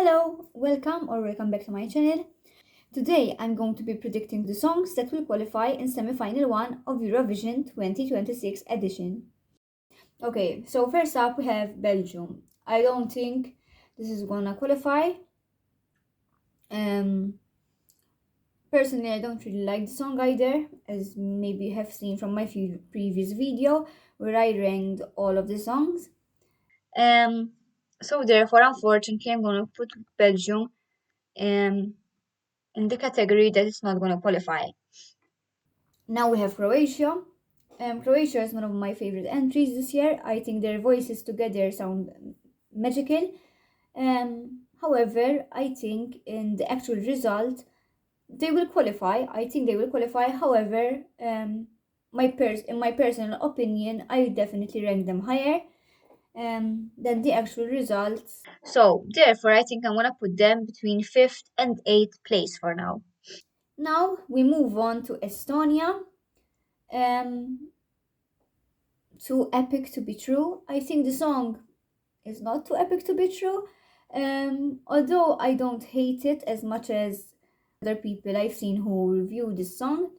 Hello, welcome back to my channel. Today I'm going to be predicting the songs that will qualify in semi-final 1 of Eurovision 2026 edition. Okay, so first up we have Belgium. I don't think this is gonna qualify. Um, Personally, I don't really like the song either, as maybe you have seen from my previous video where I ranked all of the songs. Um, so therefore, unfortunately, I'm gonna put Belgium um in the category that is not gonna qualify. Now we have Croatia. Croatia is one of my favorite entries this year. I think their voices together sound magical. However, I think in the actual result, they will qualify. I think they will qualify. However, in my personal opinion, I definitely rank them higher than the actual results. So, therefore, I think I'm gonna put them between fifth and eighth place for now. Now we move on to Estonia. Um, Too epic to be true. I think the song is not too epic to be true. Although I don't hate it as much as other people I've seen who review this song.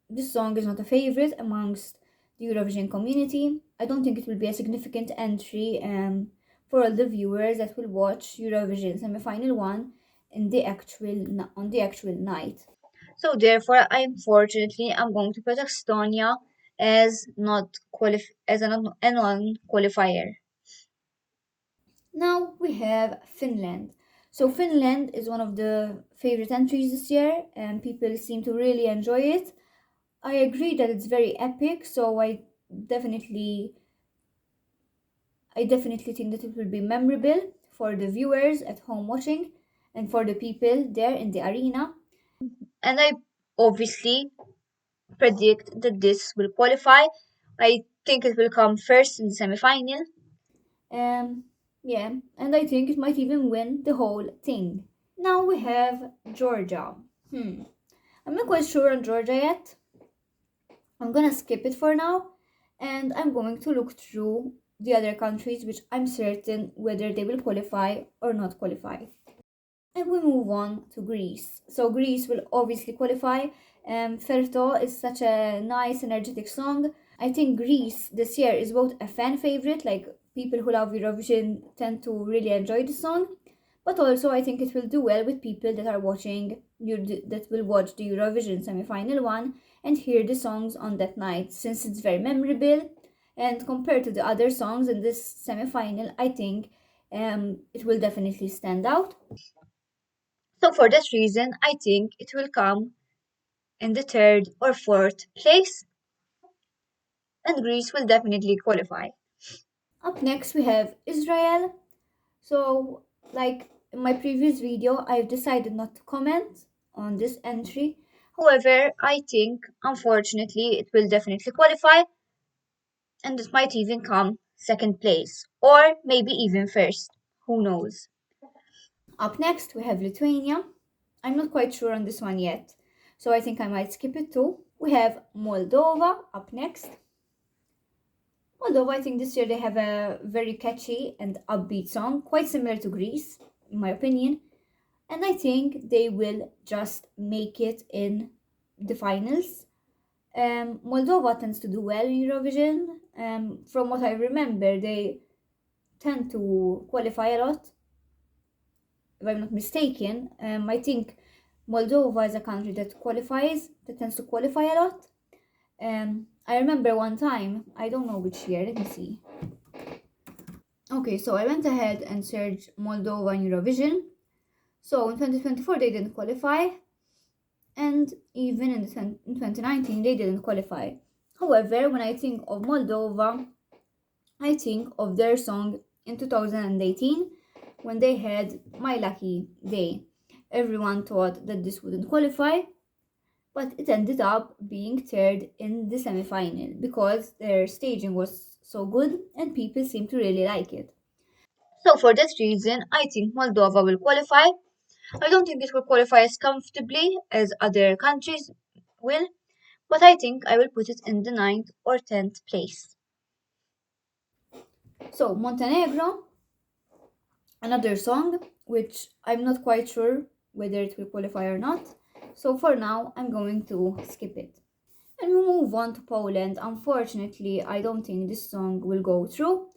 This song is not a favorite amongst the Eurovision community. I don't think it will be a significant entry for all the viewers that will watch Eurovision semi-final 1 on the actual night. So therefore, unfortunately, I'm going to put Estonia as not a non-qualifier. Now we have Finland. So Finland is one of the favorite entries this year, and people seem to really enjoy it. I agree that it's very epic, so definitely I definitely think that it will be memorable for the viewers at home watching and for the people there in the arena. And I obviously predict that this will qualify. I think it will come first in the semi-final. Um, yeah, and I think it might even win the whole thing. Now we have Georgia. I'm not quite sure on Georgia yet. I'm gonna skip it for now, and I'm going to look through the other countries which I'm certain whether they will qualify or not qualify. And we move on to Greece. So Greece will obviously qualify. Ferto is such a nice, energetic song. I think Greece this year is both a fan favorite, like people who love Eurovision tend to really enjoy the song, but also I think it will do well with people that are that will watch the Eurovision semi-final 1 and hear the songs on that night, since it's very memorable. And compared to the other songs in this semi-final, I think it will definitely stand out. So for that reason, I think it will come in the third or fourth place, and Greece will definitely qualify. Up next, we have Israel. So, like in my previous video, I've decided not to comment on this entry. However, I think unfortunately it will definitely qualify, and it might even come second place, or maybe even first. Who knows? Up next, we have Lithuania. I'm not quite sure on this one yet, so I think I might skip it too. We have Moldova up next. Moldova, I think this year they have a very catchy and upbeat song, quite similar to Greece, in my opinion. And I think they will just make it in the finals. Moldova tends to do well in Eurovision. From what I remember, they tend to qualify a lot, if I'm not mistaken. I think Moldova is a country that tends to qualify a lot. I remember one time, I don't know which year, let me see. Okay, so I went ahead and searched Moldova in Eurovision. So in 2024 they didn't qualify, and even in 2019 they didn't qualify. However, when I think of Moldova, I think of their song in 2018 when they had My Lucky Day. Everyone thought that this wouldn't qualify, but it ended up being third in the semi-final because their staging was so good and people seemed to really like it. So for that reason, I think Moldova will qualify. I don't think it will qualify as comfortably as other countries will, but I think I will put it in the ninth or 10th place. So Montenegro, another song. which I'm not quite sure whether it will qualify or not. So for now, I'm going to skip it. And we move on to Poland. Unfortunately, I don't think this song will go through.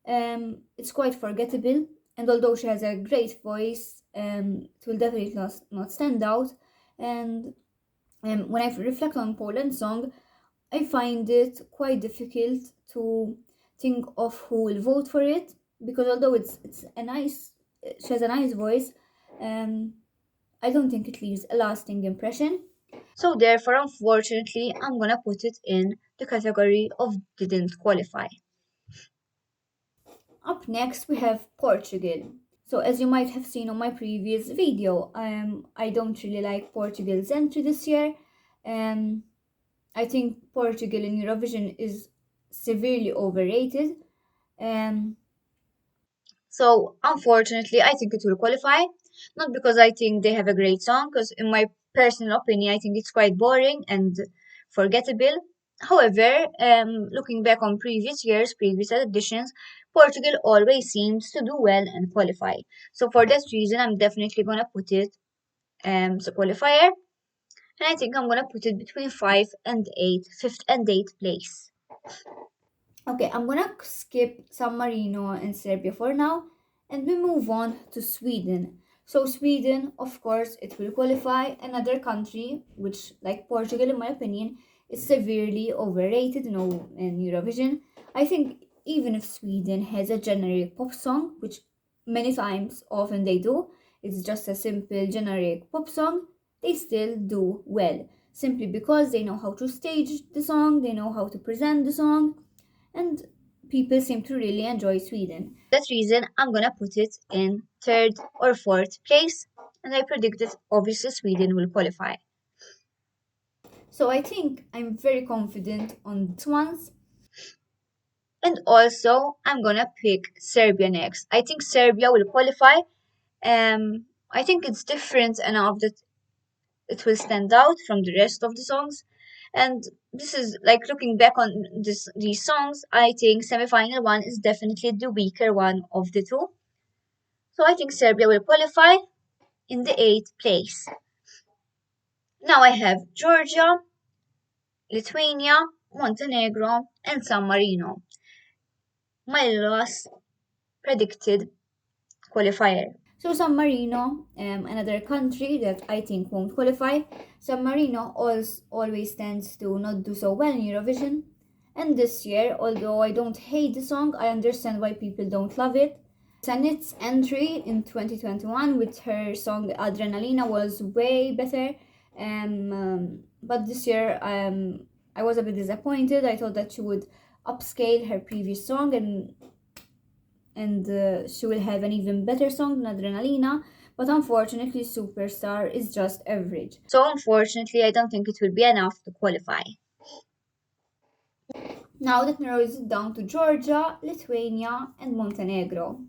It's quite forgettable, and although she has a great voice, it will definitely not stand out. And when I reflect on Poland song, I find it quite difficult to think of who will vote for it, because although it's a nice, she has a nice voice, um, I don't think it leaves a lasting impression. So therefore, unfortunately, I'm gonna put it in the category of didn't qualify. Up next, we have Portugal. So as you might have seen on my previous video, I don't really like Portugal's entry this year. Um, I think Portugal in Eurovision is severely overrated. Um, so unfortunately, I think it will qualify. Not because I think they have a great song, because in my personal opinion, I think it's quite boring and forgettable. However, looking back on previous years, previous editions, Portugal always seems to do well and qualify. So for that reason, I'm definitely gonna put it as a qualifier, and I think I'm gonna put it between fifth and eighth place. Okay, I'm gonna skip San Marino and Serbia for now, and we move on to Sweden. So Sweden, of course, it will qualify. Another country which, like Portugal, in my opinion, is severely overrated in Eurovision. I think even if Sweden has a generic pop song, which many times, often they do, it's just a simple generic pop song, they still do well. Simply because they know how to stage the song, they know how to present the song, and people seem to really enjoy Sweden. For that reason, I'm gonna put it in third or fourth place, and I predict that obviously Sweden will qualify. So I think I'm very confident on this ones. And also, I'm gonna pick Serbia next. I think Serbia will qualify. I think it's different enough that it will stand out from the rest of the songs. And this is like looking back on these songs, I think semi-final one is definitely the weaker one of the two. So I think Serbia will qualify in the eighth place. Now I have Georgia, Lithuania, Montenegro, and San Marino. My last predicted qualifier. So San Marino, another country that I think won't qualify. San Marino always tends to not do so well in Eurovision. And this year, although I don't hate the song, I understand why people don't love it. Sanit's entry in 2021 with her song Adrenalina was way better. But this year, I was a bit disappointed. I thought that she would upscale her previous song, and she will have an even better song than Adrenalina, but unfortunately Superstar is just average. So unfortunately I don't think it will be enough to qualify. Now that narrows it down to Georgia, Lithuania and Montenegro.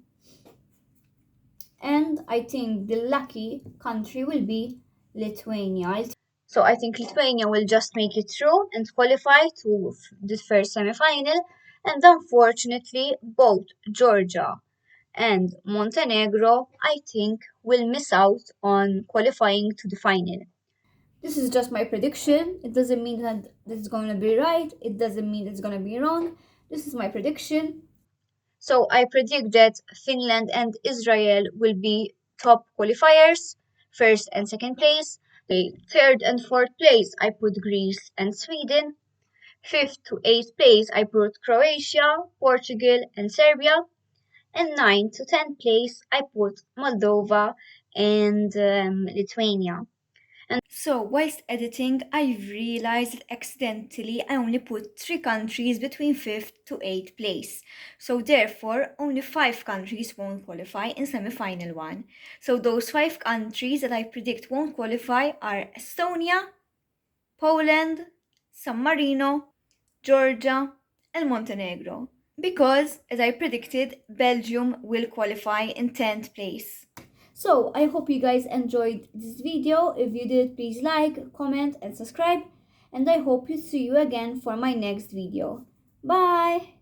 And I think the lucky country will be Lithuania. So I think Lithuania will just make it through and qualify to the first semi-final, and unfortunately both Georgia and Montenegro, I think, will miss out on qualifying to the final. This is just my prediction. It doesn't mean that it's going to be right. It doesn't mean it's going to be wrong. This is my prediction. So I predict that Finland and Israel will be top qualifiers, first and second place. The third and fourth place, I put Greece and Sweden. Fifth to eighth place, I put Croatia, Portugal, and Serbia. And 9th to 10th place, I put Moldova and Lithuania. And so, whilst editing, I realized that accidentally I only put 3 countries between 5th to 8th place. So, therefore, only 5 countries won't qualify in semi final one. So, those 5 countries that I predict won't qualify are Estonia, Poland, San Marino, Georgia, and Montenegro. Because, as I predicted, Belgium will qualify in 10th place. So, I hope you guys enjoyed this video. If you did, please like, comment, and subscribe. And I hope to see you again for my next video. Bye!